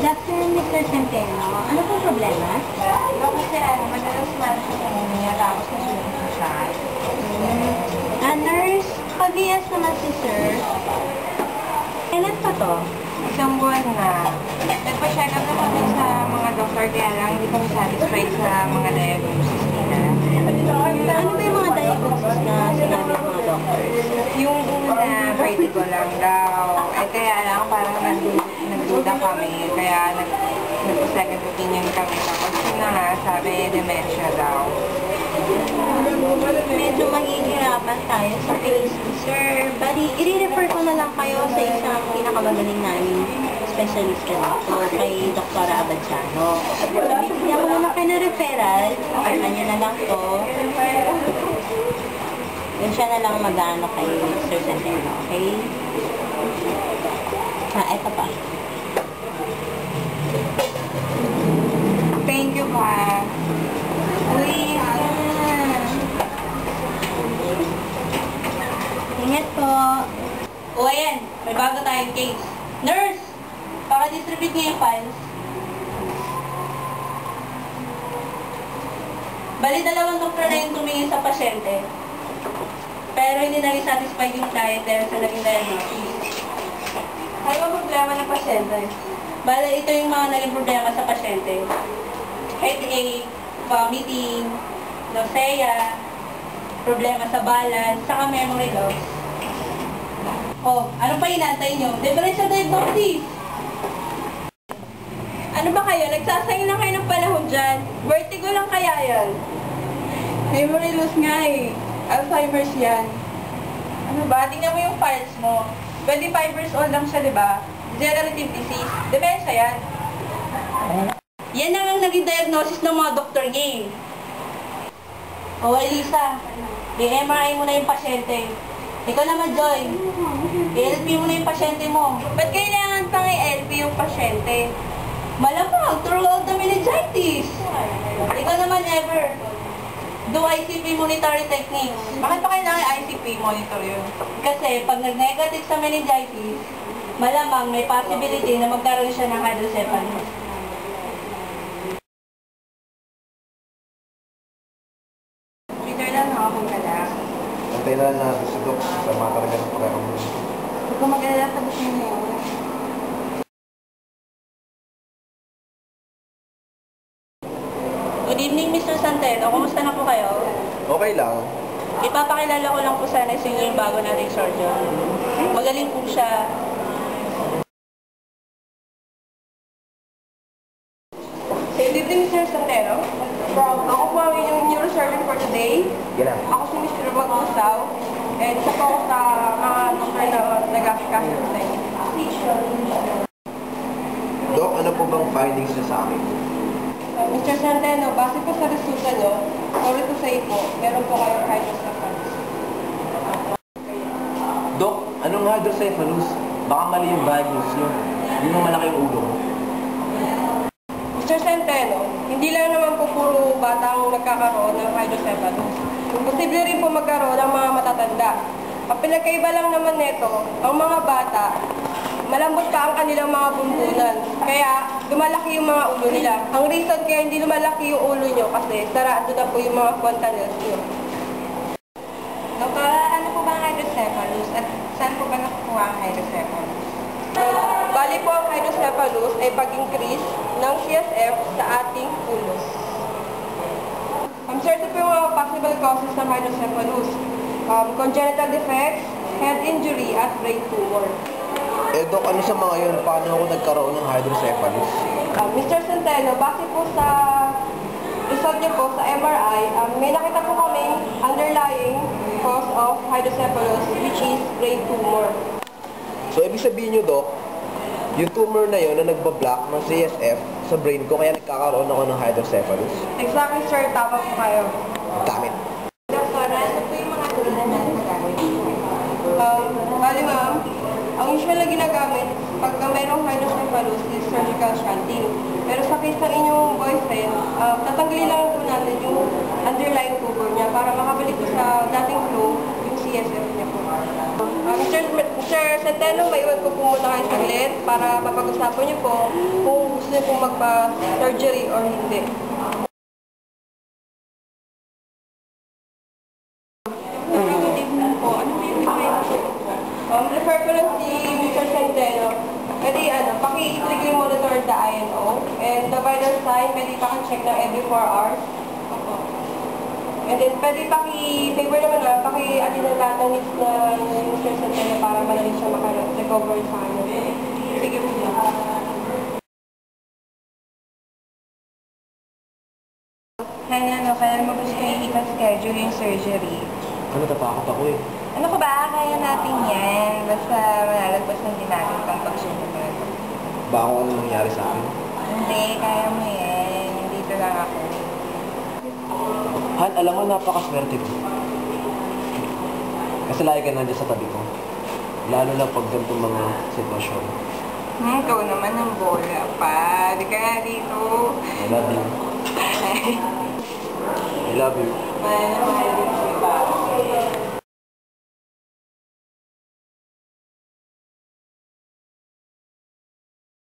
Good afternoon, Mr. Centeno. Ano pong problema? Kasi madalas man siya niya tapos nasusunod siya. Nurse, pag-ias naman si sir. Kailan pa to? Isang buwan na. Nagpa-check up na kami sa mga doktor kaya lang hindi kami satisfied sa mga diagnosis nila. Ano ba yung mga diagnosis na sinabi ng mga doctors? Yung una, vertigo lang daw. Kaya lang parang nagduda kami. Kaya nagpa-second opinion kami. Tapos yun na nga, sabi dementia daw. Medyo mahihirapan tayo sa case ni sir. Bali, i-refer ko na lang kayo sa isang pinakamagaling namin specialist dito, kay Dr. Abadciano. Bibigyan ko muna kayo ng referral. Kanya nyo na lang to. Yun siya na lang mag-ano kay Sir Centeno, okay? Eto pa. Thank you, pa. Uy, ingat po. O, ayan. May bago tayong case. Nurse! Paka-distribute niya yung files. Bali, dalawang doktor na yung tumingin sa pasyente. Pero hindi naging satisfied yung client dahil sa naging diagnosis. Ano ang problema ng pasyente? Bali, ito yung mga naging problema sa pasyente. Headache, vomiting, nausea, problema sa balance, saka memory loss. Oh, ano pa inaantay nyo? Differential diagnosis! Ano ba kayo? Nagsasayang na kayo ng panahon dyan? Vertigo lang kaya yan? Memory loss nga eh. Alzheimer's yan. Ano ba? Tingnan mo yung files mo. 25 years old lang siya, di ba? Degenerative disease. Dementia yan. Yan na ang naging diagnosis ng mga doktor niya eh. O, Elisa, i-MRI mo na yung pasyente. Ikaw naman, Joy. I-LP mo na yung pasyente mo. Ba't kailangan pang i-LP yung pasyente? Malamang, throughout the meningitis. Ikaw naman, Ever. Do ICP monitoring techniques. Bakit pa kailangan ICP monitor yun? Kasi pag nag-negative sa meningitis, malamang may possibility na magkaroon siya ng hydrocephalus. Peter lang nakapunta lang. Antay na natin si Doc sa mga talaga ng pagkakamuli. Huwag ka mag-alala sa gusto mo yun. Good evening, Mr. Centeno. Kumusta na po kayo? Okay lang. Ipapakilala ko lang po sana sa inyo yung bago nating surgeon. Magaling po siya. Good evening, Mr. Santero. Ako po ang inyong neurosurgeon for today. Yan na. Ako si Mr. Magusaw. And isa po ako sa mga doktor na nag-asikaso sa inyo. Doc, ano po bang findings niya sa akin? Mr. Centeno, base po sa resulta nyo, sorry to say po, meron po kayong hydrocephalus. Doc, anong hydrocephalus? Baka mali yung diagnosis niyo. Hindi mo malaki yung ulo. Mr. Centeno, hindi lang naman po puro batang nagkakaroon ng hydrocephalus. Posible rin po magkaroon ng mga matatanda. Ang pinagkaiba lang naman nito, ang mga bata, malambot pa ang kanilang mga buntunan. Kaya, lumalaki yung mga ulo nila. Ang reason kaya hindi lumalaki yung ulo nyo kasi sarado na po yung mga fontanelles nyo. Doktora, ano po ba ang hydrocephalus at saan po ba nakukuha ang hydrocephalus? Bali po ang hydrocephalus ay pag-increase ng CSF sa ating ulo. Certain po yung mga possible causes ng hydrocephalus. Congenital defects, head injury, at brain tumor. Eh, Doc, ano sa mga yun? Paano ako nagkaroon ng hydrocephalus? Mr. Centeno, base po sa result niyo po sa MRI, may nakita po kaming underlying cause of hydrocephalus, which is brain tumor. So, ibig sabihin nyo, Doc, yung tumor na yun na nagbablock ng CSF sa brain ko, kaya nagkakaroon ako ng hydrocephalus. Exactly, sir. Tama po kayo. Damit. Doktora, ano po yung mga tulad natin sa gagawin? Bali, ma'am, ang usual na ginagamit pagka mayroong hydrocephalus is surgical shunting. Pero sa case ng inyong boyfriend, tatanggalin lang po natin yung underlying tumor niya para makabalik po sa dating flow yung CSF niya po. Mr. Centeno, maiwan ko po muna kayo saglit para mapag-usapan niyo po kung gusto niyo po magpa-surgery or hindi. Refer ko lang si Mr. Centeno. Pwede paki-strictly monitor the INO and the vital sign, pwede paki-check na every 4 hours. And then, pwede paki-favor naman paki-atin na lahat ng needs na Mr. Centeno para madali siya maka-recover sa kanya. Sige po siya. Kaya mo gusto yung ipa-schedule yung surgery. Natakot ako eh. Ano ko ba? Kaya natin yan. Basta malalagpas ng din natin itong pagsunod na ito. Ba kung ano nangyari sa akin? Hindi, kaya mo yan. Nandito lang ako. Han, alam mo, napakaswerte ko. Kasi lagi ka nandiyan sa tabi ko. Lalo na pag ganitong mga sitwasyon. Ikaw naman ang bola pa. Di kaya dito. I love you. I love you. Mahal na mahal.